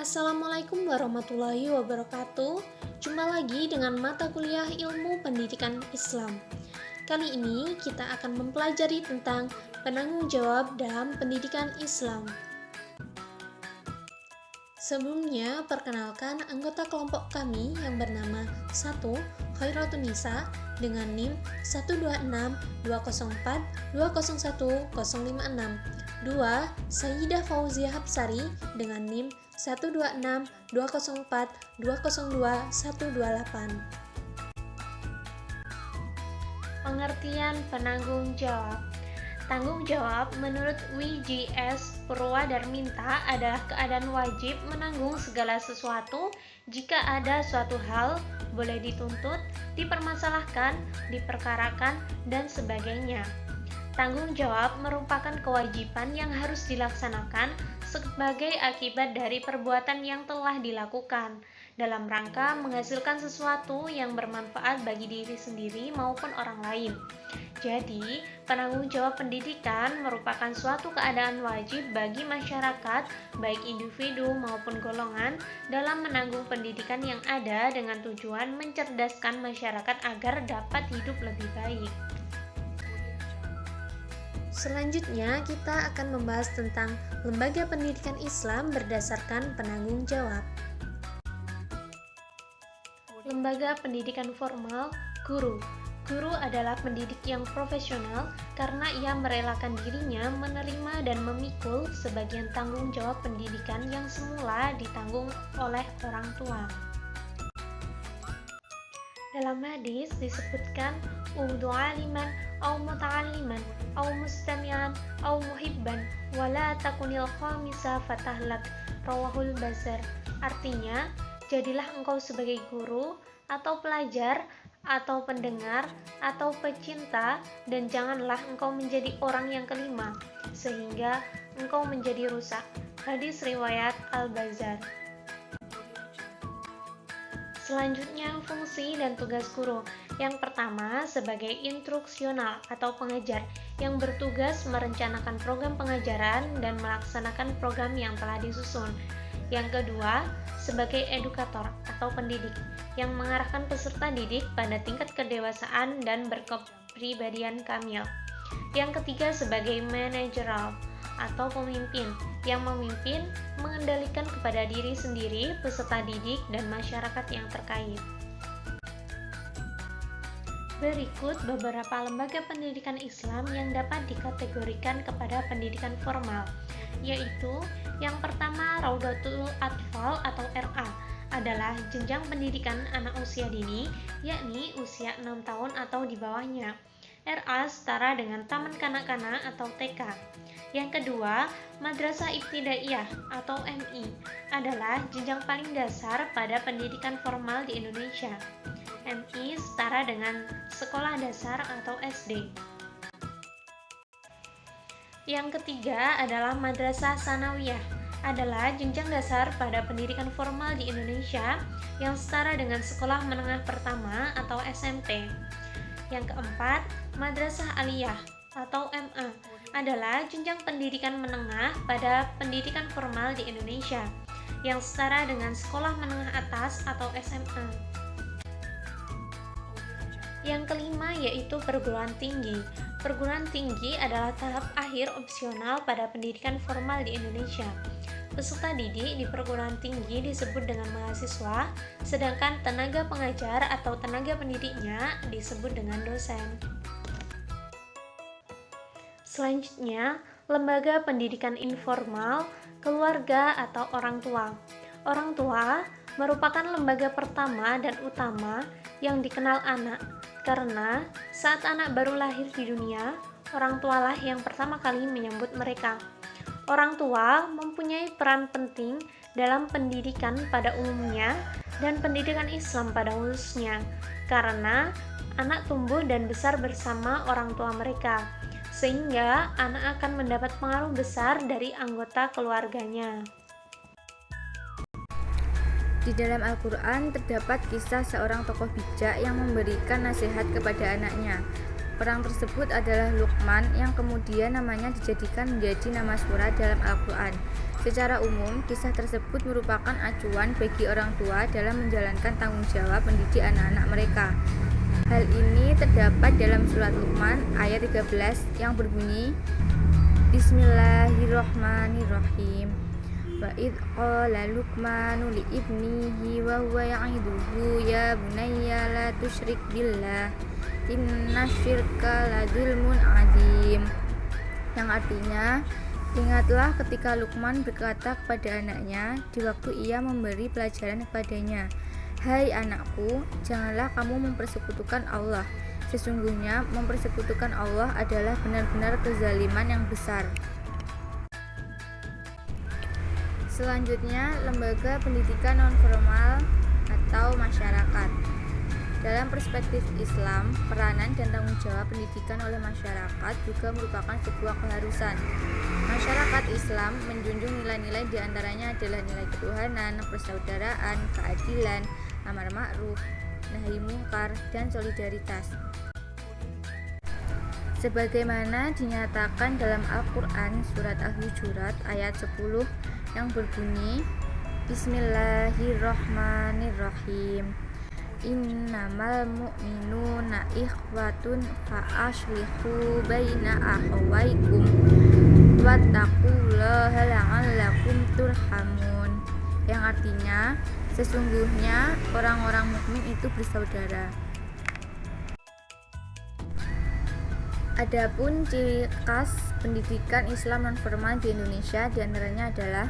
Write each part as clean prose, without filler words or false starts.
Assalamualaikum warahmatullahi wabarakatuh. Jumpa lagi dengan mata kuliah Ilmu Pendidikan Islam. Kali ini kita akan mempelajari tentang penanggung jawab dalam pendidikan Islam. Sebelumnya, perkenalkan anggota kelompok kami yang bernama 1. Khairatul Nisa dengan NIM 1262042010056. 2. Sayyidah Fauzia Hapsari dengan NIM 1262042020128. Pengertian penanggung jawab. Tanggung jawab menurut WJS Purwadarminta adalah keadaan wajib menanggung segala sesuatu jika ada suatu hal, boleh dituntut, dipermasalahkan, diperkarakan, dan sebagainya. Tanggung jawab merupakan kewajiban yang harus dilaksanakan sebagai akibat dari perbuatan yang telah dilakukan dalam rangka menghasilkan sesuatu yang bermanfaat bagi diri sendiri maupun orang lain. Jadi, penanggung jawab pendidikan merupakan suatu keadaan wajib bagi masyarakat, baik individu maupun golongan, dalam menanggung pendidikan yang ada dengan tujuan mencerdaskan masyarakat agar dapat hidup lebih baik. Selanjutnya, kita akan membahas tentang lembaga pendidikan Islam berdasarkan penanggung jawab. Lembaga pendidikan formal, guru. Guru adalah pendidik yang profesional karena ia merelakan dirinya menerima dan memikul sebagian tanggung jawab pendidikan yang semula ditanggung oleh orang tua. Dalam hadis disebutkan udu aliman au muta'alliman au mustami'an au muhibban wala takunil khamisa fatahlak, rawahul Bazzar. Artinya, jadilah engkau sebagai guru atau pelajar atau pendengar atau pecinta, dan janganlah engkau menjadi orang yang kelima sehingga engkau menjadi rusak. Hadis riwayat Al-Bazzar. Selanjutnya, fungsi dan tugas guru. Yang pertama, sebagai instruksional atau pengajar yang bertugas merencanakan program pengajaran dan melaksanakan program yang telah disusun. Yang kedua, sebagai edukator atau pendidik yang mengarahkan peserta didik pada tingkat kedewasaan dan berkepribadian kamil. Yang ketiga, sebagai manajerial atau pemimpin yang memimpin, mengendalikan kepada diri sendiri, peserta didik, dan masyarakat yang terkait. Berikut beberapa lembaga pendidikan Islam yang dapat dikategorikan kepada pendidikan formal, yaitu yang pertama, Raudatul Atfal atau RA adalah jenjang pendidikan anak usia dini, yakni usia 6 tahun atau di bawahnya. RA setara dengan taman kanak-kanak atau TK. Yang kedua, Madrasah Ibtidaiyah atau MI adalah jenjang paling dasar pada pendidikan formal di Indonesia. MI setara dengan sekolah dasar atau SD. Yang ketiga adalah Madrasah Sanawiyah, adalah jenjang dasar pada pendidikan formal di Indonesia yang setara dengan sekolah menengah pertama atau SMP. Yang keempat, Madrasah Aliyah atau MA adalah jenjang pendidikan menengah pada pendidikan formal di Indonesia yang setara dengan sekolah menengah atas atau SMA. Yang kelima yaitu perguruan tinggi. Perguruan tinggi adalah tahap akhir opsional pada pendidikan formal di Indonesia. Peserta didik di perguruan tinggi disebut dengan mahasiswa, sedangkan tenaga pengajar atau tenaga pendidiknya disebut dengan dosen. Selanjutnya, lembaga pendidikan informal, keluarga atau orang tua. Orang tua merupakan lembaga pertama dan utama yang dikenal anak, karena saat anak baru lahir di dunia, orang tualah yang pertama kali menyambut mereka. Orang tua mempunyai peran penting dalam pendidikan pada umumnya dan pendidikan Islam pada khususnya, karena anak tumbuh dan besar bersama orang tua mereka, sehingga anak akan mendapat pengaruh besar dari anggota keluarganya. Di dalam Al-Quran terdapat kisah seorang tokoh bijak yang memberikan nasihat kepada anaknya. Orang tersebut adalah Luqman yang kemudian namanya dijadikan menjadi nama surah dalam Al-Quran. Secara umum, kisah tersebut merupakan acuan bagi orang tua dalam menjalankan tanggung jawab mendidik anak-anak mereka. Hal ini terdapat dalam surat Luqman ayat 13 yang berbunyi, Bismillahirrahmanirrahim. Wa idh qala Luqmanu li ibnihi wa huwa ya'iduhu ya bunayya la tusyrik billah innasyirka la dzulmun adzim. Yang artinya, ingatlah ketika Luqman berkata kepada anaknya di waktu ia memberi pelajaran kepadanya, hai anakku, janganlah kamu mempersekutukan Allah. Sesungguhnya mempersekutukan Allah adalah benar-benar kezaliman yang besar. Selanjutnya, lembaga pendidikan nonformal atau masyarakat. Dalam perspektif Islam, peranan dan tanggung jawab pendidikan oleh masyarakat juga merupakan sebuah keharusan. Masyarakat Islam menjunjung nilai-nilai diantaranya adalah nilai ketuhanan, persaudaraan, keadilan, amar ma'ruf, nahi mungkar, dan solidaritas. Sebagaimana dinyatakan dalam Al-Quran surat Al-Hujurat ayat 10 yang berbunyi, Bismillahirrahmanirrahim. Innamal mu'minuna ikhwatun fa'ashlihu baina akhawaikum wattaqullaha la'allakum turhamun. Yang artinya, sesungguhnya orang-orang mukmin itu bersaudara. Adapun ciri khas pendidikan Islam nonformal di Indonesia diantaranya adalah: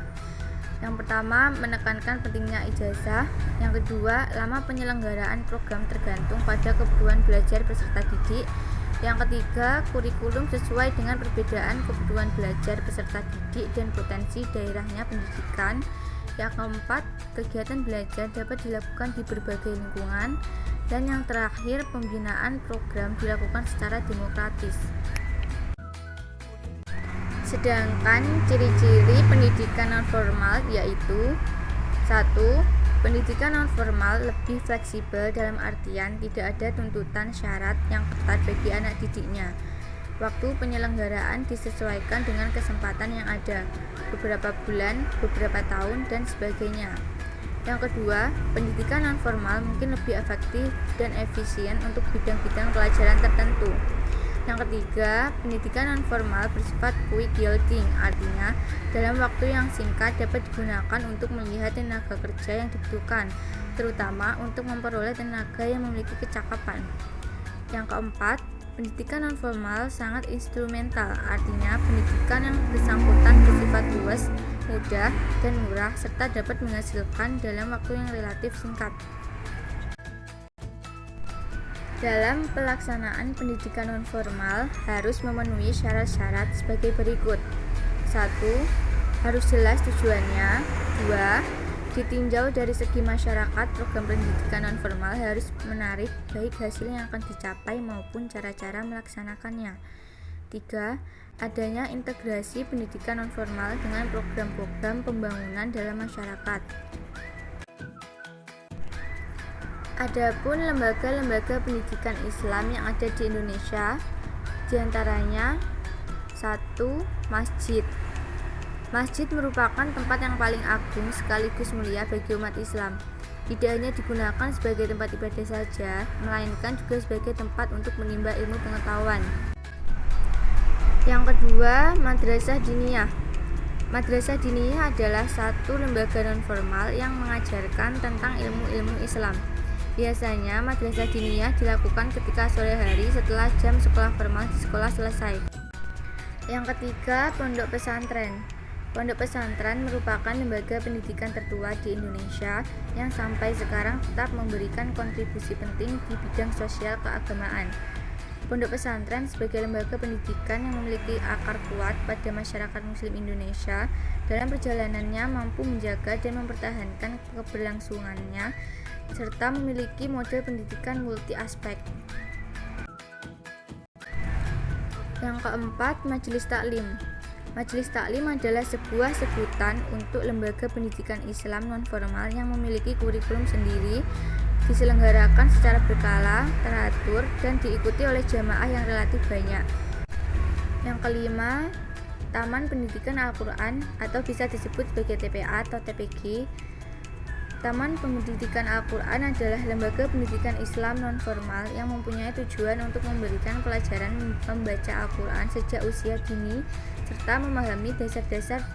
yang pertama, menekankan pentingnya ijazah. Yang kedua, lama penyelenggaraan program tergantung pada kebutuhan belajar peserta didik. Yang ketiga, kurikulum sesuai dengan perbedaan kebutuhan belajar peserta didik dan potensi daerahnya pendidikan. Yang keempat, kegiatan belajar dapat dilakukan di berbagai lingkungan. Dan yang terakhir, pembinaan program dilakukan secara demokratis. Sedangkan ciri-ciri pendidikan nonformal yaitu: 1. Pendidikan nonformal lebih fleksibel dalam artian tidak ada tuntutan syarat yang ketat bagi anak didiknya. Waktu penyelenggaraan disesuaikan dengan kesempatan yang ada, beberapa bulan, beberapa tahun, dan sebagainya. Yang kedua, pendidikan nonformal mungkin lebih efektif dan efisien untuk bidang-bidang pelajaran tertentu. Yang ketiga, pendidikan nonformal bersifat quick yielding, artinya dalam waktu yang singkat dapat digunakan untuk melihat tenaga kerja yang dibutuhkan, terutama untuk memperoleh tenaga yang memiliki kecakapan. Yang keempat, pendidikan nonformal sangat instrumental, artinya pendidikan yang bersangkutan bersifat luas, mudah, dan murah, serta dapat menghasilkan dalam waktu yang relatif singkat. Dalam pelaksanaan pendidikan nonformal harus memenuhi syarat-syarat sebagai berikut. 1. Harus jelas tujuannya. 2. Ditinjau dari segi masyarakat, program pendidikan nonformal harus menarik baik hasil yang akan dicapai maupun cara-cara melaksanakannya. 3. Adanya integrasi pendidikan nonformal dengan program-program pembangunan dalam masyarakat. Adapun lembaga-lembaga pendidikan Islam yang ada di Indonesia, diantaranya: 1. Masjid. Masjid merupakan tempat yang paling agung sekaligus mulia bagi umat Islam. Tidak hanya digunakan sebagai tempat ibadah saja, melainkan juga sebagai tempat untuk menimba ilmu pengetahuan. Yang kedua, Madrasah Diniyah. Madrasah Diniyah adalah satu lembaga nonformal yang mengajarkan tentang ilmu-ilmu Islam. Biasanya Madrasah Diniyah dilakukan ketika sore hari setelah jam sekolah formal di sekolah selesai. Yang ketiga, Pondok Pesantren. Pondok pesantren merupakan lembaga pendidikan tertua di Indonesia yang sampai sekarang tetap memberikan kontribusi penting di bidang sosial keagamaan. Pondok pesantren sebagai lembaga pendidikan yang memiliki akar kuat pada masyarakat Muslim Indonesia, dalam perjalanannya mampu menjaga dan mempertahankan keberlangsungannya serta memiliki model pendidikan multi aspek. Yang keempat, Majelis Taklim. Majelis Taklim adalah sebuah sebutan untuk lembaga pendidikan Islam nonformal yang memiliki kurikulum sendiri, diselenggarakan secara berkala, teratur, dan diikuti oleh jamaah yang relatif banyak. Yang kelima, Taman Pendidikan Al-Quran atau bisa disebut sebagai TPA atau TPG. Taman Pendidikan Al-Quran adalah lembaga pendidikan Islam non-formal yang mempunyai tujuan untuk memberikan pelajaran membaca Al-Quran sejak usia dini serta memahami dasar-dasar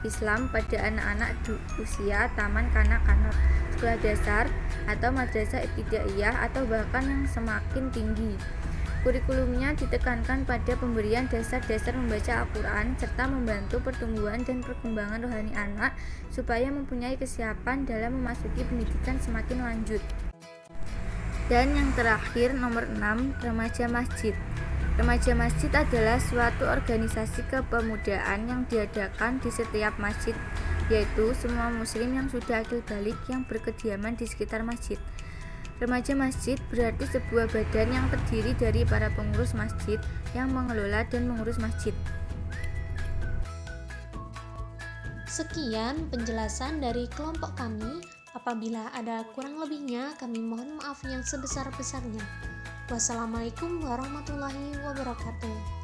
Islam pada anak-anak usia taman kanak-kanak, sekolah dasar, atau madrasah ibtidaiyah atau bahkan yang semakin tinggi. Kurikulumnya ditekankan pada pemberian dasar-dasar membaca Al-Quran serta membantu pertumbuhan dan perkembangan rohani anak supaya mempunyai kesiapan dalam memasuki pendidikan semakin lanjut. Dan yang terakhir nomor 6, Remaja Masjid. Remaja Masjid adalah suatu organisasi kepemudaan yang diadakan di setiap masjid, yaitu semua muslim yang sudah akil balik yang berkediaman di sekitar masjid. Remaja masjid berarti sebuah badan yang terdiri dari para pengurus masjid yang mengelola dan mengurus masjid. Sekian penjelasan dari kelompok kami. Apabila ada kurang lebihnya, kami mohon maaf yang sebesar-besarnya. Wassalamualaikum warahmatullahi wabarakatuh.